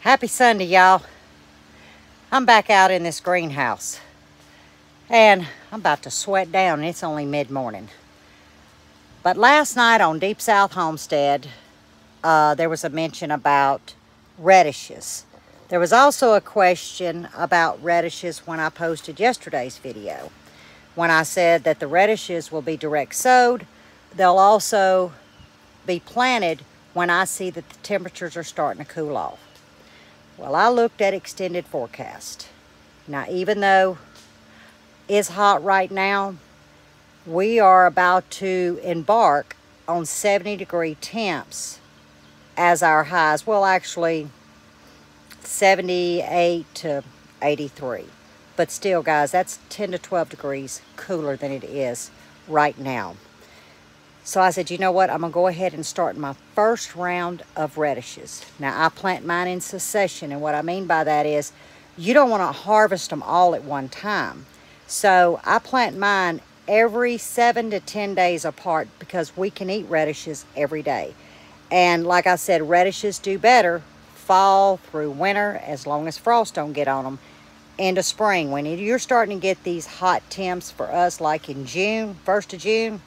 Happy Sunday, y'all. I'm back out in this greenhouse and I'm about to sweat down. It's only mid-morning. But last night on Deep South Homestead, there was a mention about radishes. There was also a question about radishes when I posted yesterday's video. When I said that the radishes will be direct sowed, they'll also be planted when I see that the temperatures are starting to cool off. Well, I looked at extended forecast. Now, even though it's hot right now, we are about to embark on 70-degree temps as our highs. Well, actually, 78 to 83. But still, guys, that's 10 to 12 degrees cooler than it is right now. So I said, you know what? I'm going to go ahead and start my first round of radishes. Now, I plant mine in succession, and what I mean by that is you don't want to harvest them all at one time. So I plant mine every 7 to 10 days apart because we can eat radishes every day. And like I said, radishes do better fall through winter as long as frost don't get on them into spring. When you're starting to get these hot temps for us, like in June, 1st of June,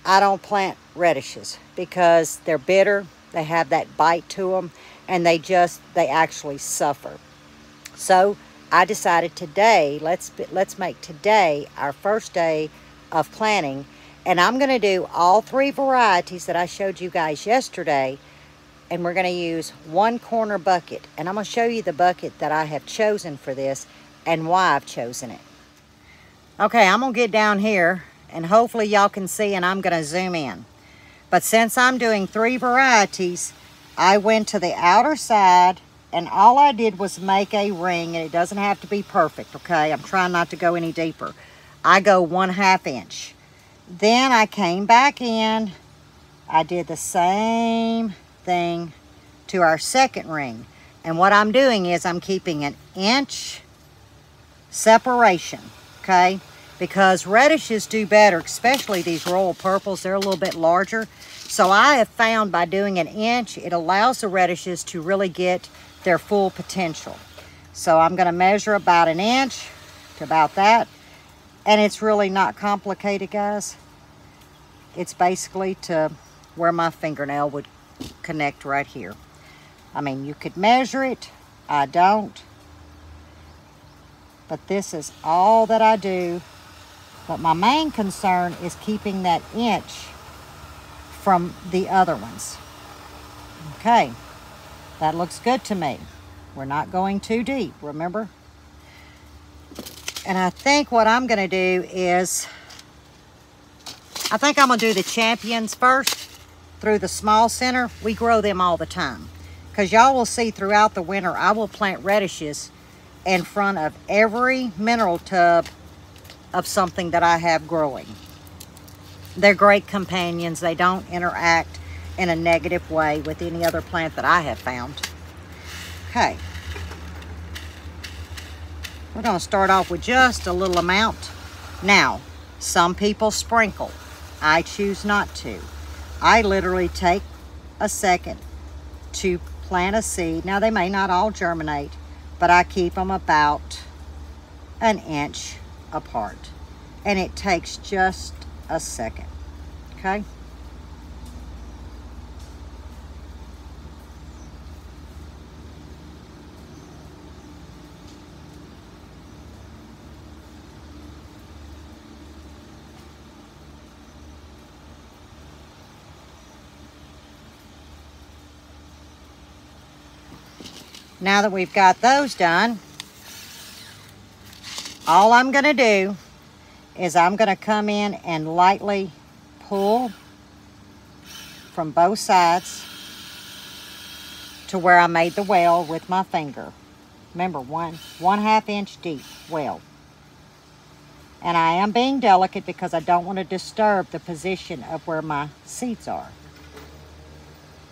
I don't plant radishes because they're bitter, they have that bite to them, and they actually suffer. So I decided today, let's make today our first day of planting, and I'm going to do all 3 varieties that I showed you guys yesterday, and we're going to use 1 corner bucket, and I'm going to show you the bucket that I have chosen for this and why I've chosen it. Okay, I'm going to get down here, and hopefully y'all can see, and I'm going to zoom in. But since I'm doing 3 varieties, I went to the outer side, and all I did was make a ring, and it doesn't have to be perfect, okay? I'm trying not to go any deeper. I go 1/2 inch. Then I came back in. I did the same thing to our second ring. And what I'm doing is I'm keeping an inch separation, okay? Because radishes do better, especially these royal purples. They're a little bit larger. So I have found by doing an inch, it allows the radishes to really get their full potential. So I'm going to measure about 1 inch to about that. And it's really not complicated, guys. It's basically to where my fingernail would connect right here. I mean, you could measure it. I don't. But this is all that I do. But my main concern is keeping that inch from the other ones. Okay, that looks good to me. We're not going too deep, remember? And I think what I'm going to do is, I think I'm going to do the champions first through the small center. We grow them all the time. Because y'all will see throughout the winter, I will plant radishes in front of every mineral tub of something that I have growing. They're great companions. They don't interact in a negative way with any other plant that I have found. Okay. We're going to start off with just a little amount. Now, some people sprinkle. I choose not to. I literally take a second to plant a seed. Now, they may not all germinate, but I keep them about 1 inch apart. And it takes just a second, okay? Now that we've got those done, all I'm going to do is I'm going to come in and lightly pull from both sides to where I made the well with my finger. Remember, 1/2 inch deep well. And I am being delicate because I don't want to disturb the position of where my seeds are.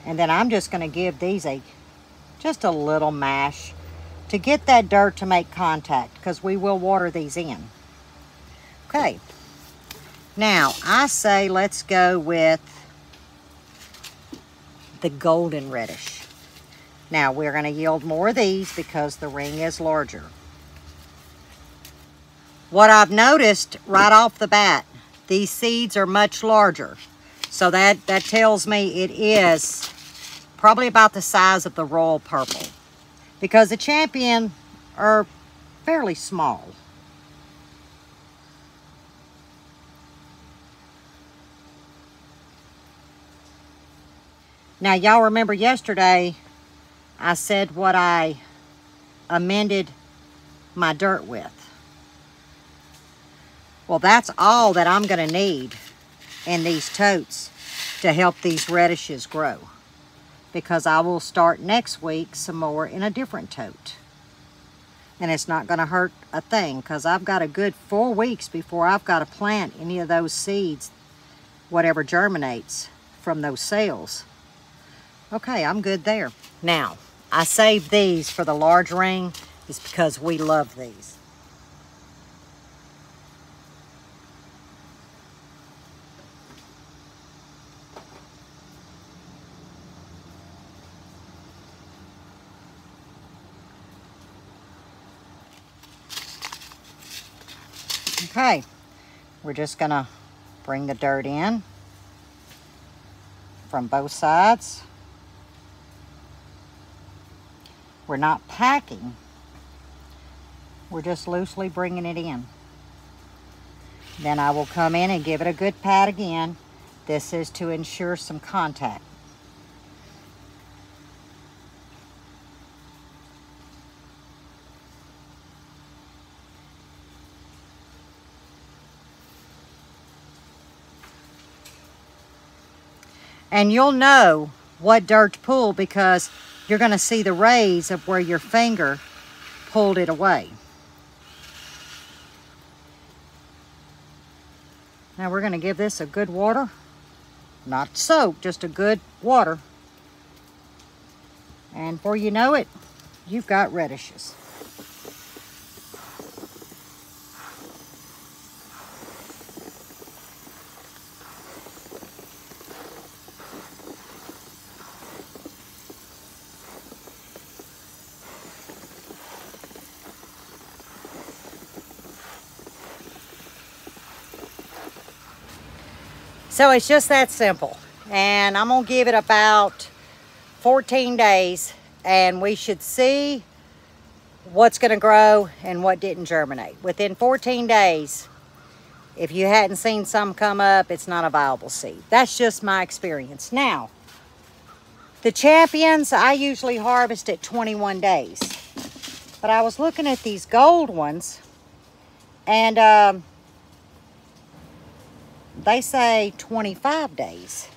And then I'm just going to give these just a little mash to get that dirt to make contact, because we will water these in. Okay, now I say let's go with the golden radish. Now we're going to yield more of these because the ring is larger. What I've noticed right off the bat, these seeds are much larger. So that tells me it is probably about the size of the royal purple, because the champion are fairly small. Now y'all remember yesterday I said what I amended my dirt with. Well, that's all that I'm going to need in these totes to help these radishes grow, because I will start next week some more in a different tote. And it's not going to hurt a thing, because I've got a good 4 weeks before I've got to plant any of those seeds, whatever germinates from those cells. Okay, I'm good there. Now, I saved these for the large ring is because we love these. Okay, we're just gonna bring the dirt in from both sides. We're not packing, we're just loosely bringing it in. Then I will come in and give it a good pat again. This is to ensure some contact. And you'll know what dirt to pull because you're going to see the rays of where your finger pulled it away. Now we're going to give this a good water. Not soak, just a good water. And before you know it, you've got radishes. So it's just that simple. And I'm gonna give it about 14 days and we should see what's gonna grow and what didn't germinate. Within 14 days, if you hadn't seen some come up, it's not a viable seed. That's just my experience. Now, the champions, I usually harvest at 21 days. But I was looking at these gold ones and they say 25 days.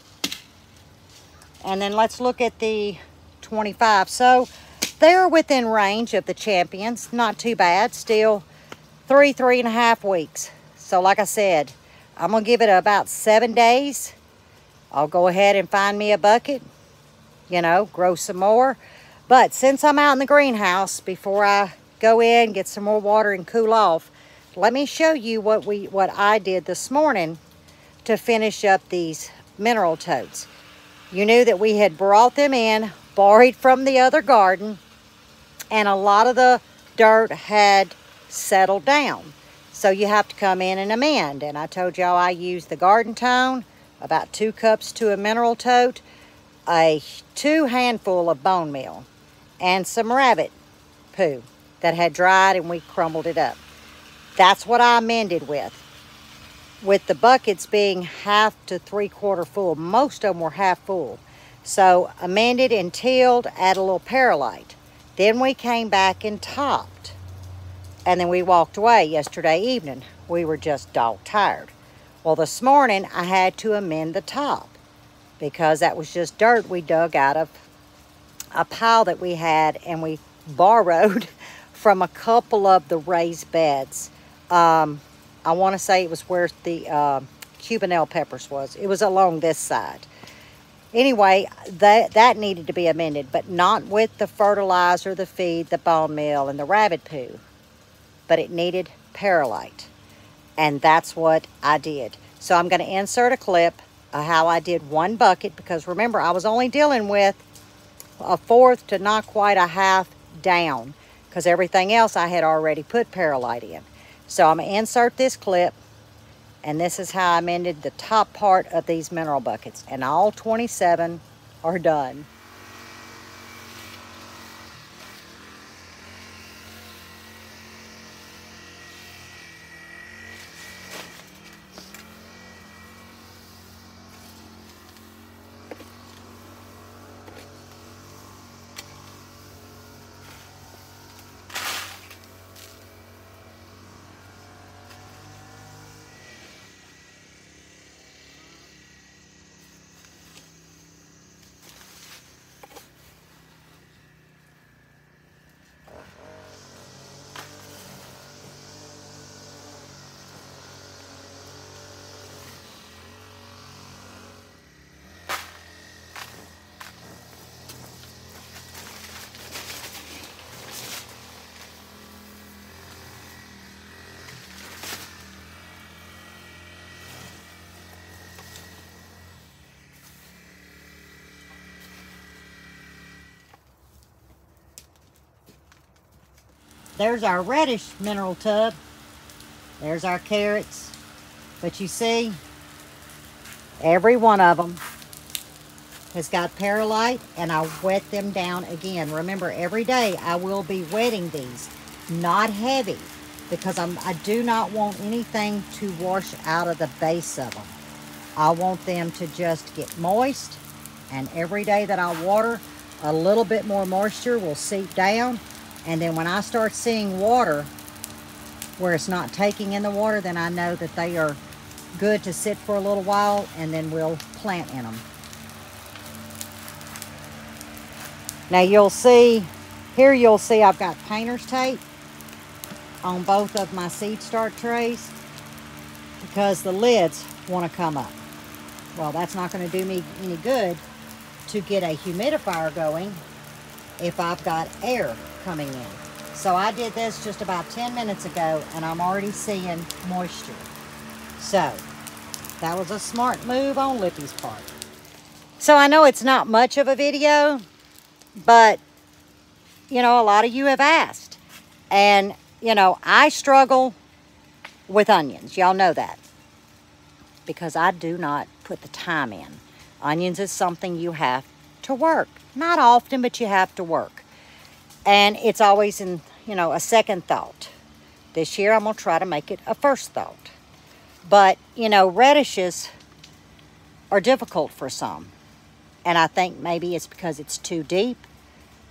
And then let's look at the 25. So they're within range of the champions. Not too bad. Still 3.5 weeks. So like I said, I'm going to give it about 7 days. I'll go ahead and find me a bucket. You know, grow some more. But since I'm out in the greenhouse, before I go in, get some more water and cool off, let me show you what I did this morning to finish up these mineral totes. You knew that we had brought them in, borrowed from the other garden, and a lot of the dirt had settled down. So you have to come in and amend. And I told y'all I used the garden tone, about 2 cups to a mineral tote, a 2 handful of bone meal, and some rabbit poo that had dried and we crumbled it up. That's what I amended with. With the buckets being 1/2 to 3/4 full. Most of them were half full. So amended and tilled, add a little perlite. Then we came back and topped. And then we walked away yesterday evening. We were just dog tired. Well, this morning I had to amend the top because that was just dirt we dug out of a pile that we had and we borrowed from a couple of the raised beds. I want to say it was where the Cubanelle peppers was. It was along this side. Anyway, that needed to be amended, but not with the fertilizer, the feed, the bone meal, and the rabbit poo. But it needed perlite, and that's what I did. So I'm going to insert a clip of how I did 1 bucket, because remember, I was only dealing with a fourth to not quite a half down, because everything else I had already put perlite in. So I'm going to insert this clip, and this is how I mended the top part of these mineral buckets, and all 27 are done. There's our radish mineral tub. There's our carrots. But you see, every one of them has got perlite, and I wet them down again. Remember, every day I will be wetting these, not heavy, because I do not want anything to wash out of the base of them. I want them to just get moist, and every day that I water, a little bit more moisture will seep down. And then when I start seeing water where it's not taking in the water, then I know that they are good to sit for a little while, and then we'll plant in them. Now you'll see, here you'll see I've got painter's tape on both of my seed start trays because the lids want to come up. Well, that's not going to do me any good to get a humidifier going if I've got air coming in. So I did this just about 10 minutes ago, and I'm already seeing moisture. So that was a smart move on Lippy's part. So I know it's not much of a video, but you know, a lot of you have asked. And you know, I struggle with onions. Y'all know that. Because I do not put the time in. Onions is something you have to work. Not often, but you have to work. And it's always in, you know, a second thought. This year I'm going to try to make it a first thought. But, you know, radishes are difficult for some. And I think maybe it's because it's too deep.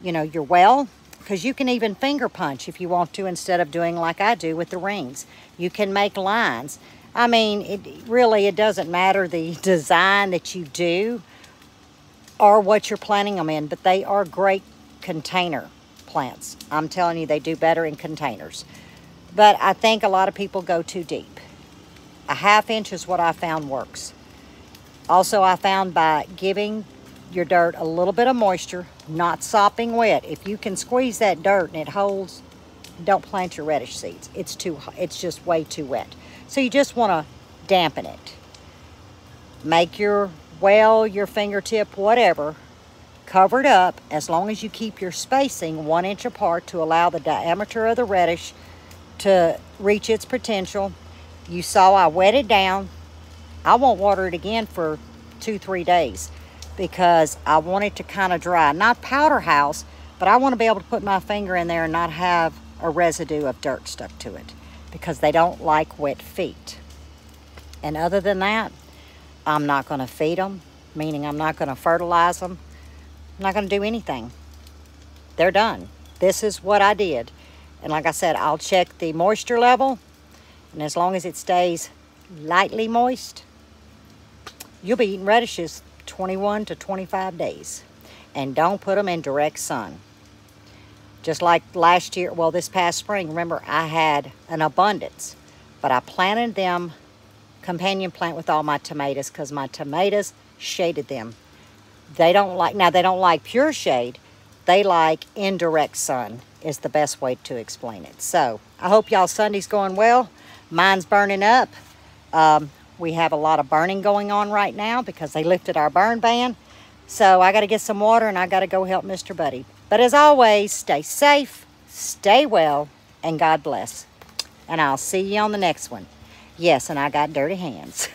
You know, your well, because you can even finger punch if you want to, instead of doing like I do with the rings. You can make lines. I mean, it doesn't matter the design that you do or what you're planting them in, but they are great container plants. I'm telling you, they do better in containers. But I think a lot of people go too deep. A ½ inch is what I found works. Also, I found by giving your dirt a little bit of moisture, not sopping wet. If you can squeeze that dirt and it holds, don't plant your radish seeds. It's just way too wet. So you just want to dampen it. Make your well, your fingertip, whatever, covered up, as long as you keep your spacing 1 inch apart to allow the diameter of the radish to reach its potential. You saw I wet it down. I won't water it again for 2-3 days because I want it to kind of dry. Not powder house, but I want to be able to put my finger in there and not have a residue of dirt stuck to it because they don't like wet feet. And other than that, I'm not going to feed them, meaning I'm not going to fertilize them. I'm not going to do anything. They're done. This is what I did. And like I said, I'll check the moisture level. And as long as it stays lightly moist, you'll be eating radishes 21 to 25 days. And don't put them in direct sun. Just like last year, well, this past spring, remember, I had an abundance. But I planted them companion plant with all my tomatoes because my tomatoes shaded them. They don't like pure shade. They like indirect sun is the best way to explain it. So I hope y'all Sunday's going well. Mine's burning up. We have a lot of burning going on right now because they lifted our burn ban. So I got to get some water and I got to go help Mr. Buddy. But as always, stay safe, stay well, and God bless. And I'll see you on the next one. Yes, and I got dirty hands.